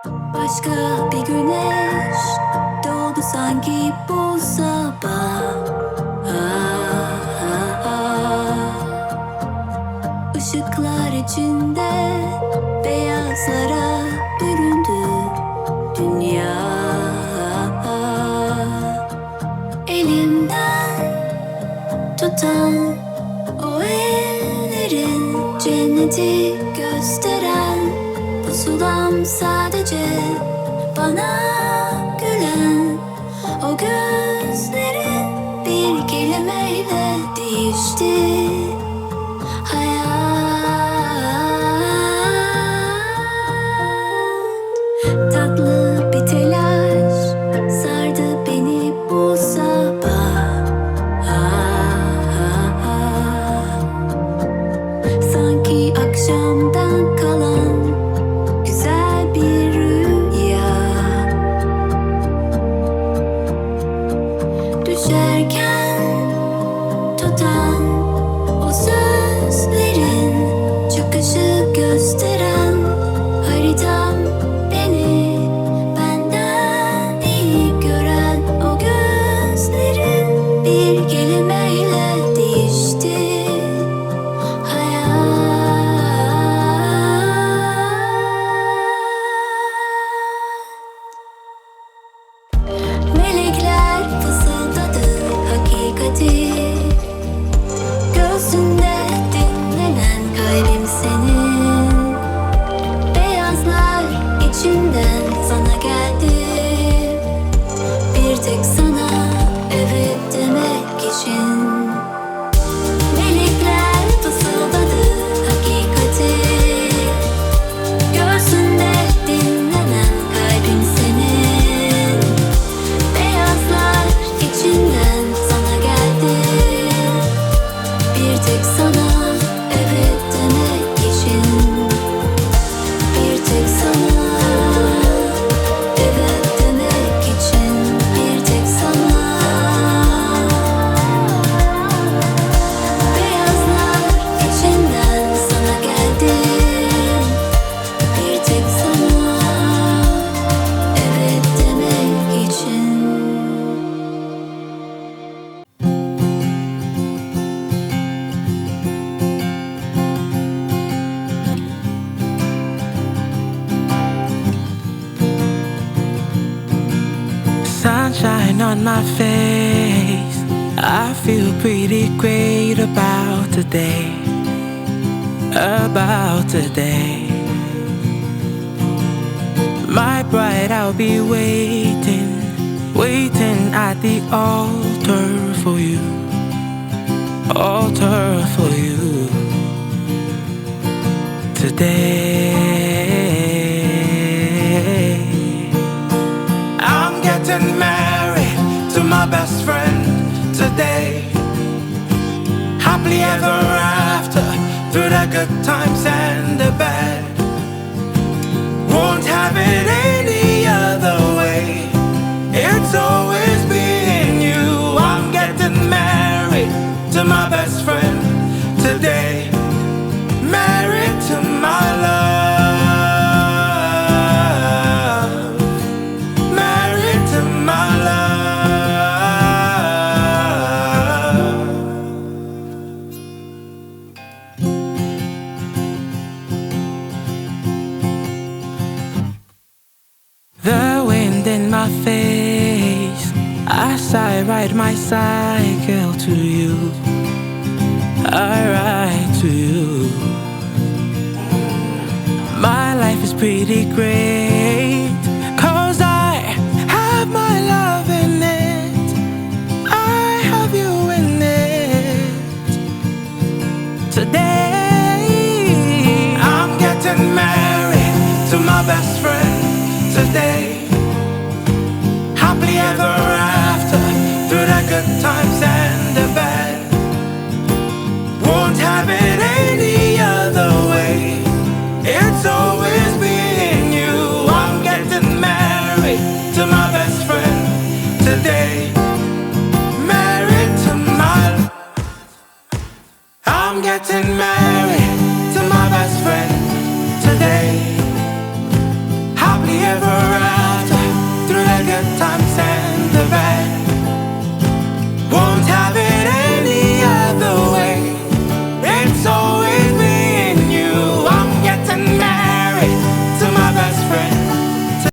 Başka bir güneş doğdu sanki bu sabah. Işıklar içinde beyazlara büründü dünya. Elimden tutan o ellerin cenneti gösteren pusulam sadece bana gülen o gözlerin bir kelimeyle değişti. Tatlı bir telaş sardı beni bu sabah. Sanki akşamdan kalan güzel bir rüya. Düşerken tutan o sözlerin çıkışı gösteren haritam. Bir kelimeyle değişti hayat. Melekler fısıldadı hakikati. Göğsünde dinlenen kalbim senin. Beyazlar içinden sana geldi. Bir tek sana evet demek için. Melekler fısıldadı hakikati. Göğsünde dinlenen kalbim senin. Beyazlar içinden sana geldi. Bir tek sana evet demek için. Bir tek sana evet demek için. Bir tek sana. Sunshine on my face, I feel pretty great about today. About today. My bride, I'll be waiting, waiting at the altar for you. Altar for you. Today I'm getting married to my best friend today. Happily ever after, through the good times and the bad. Won't have it any other way. It's always been you. I'm getting married to my best friend today. Married to my love. Married to my love. The wind in my face as I ride my cycle to you. I ride to you. My life is pretty great, 'cause I have my love in it. I have you in it. Today I'm getting married to my best friend today.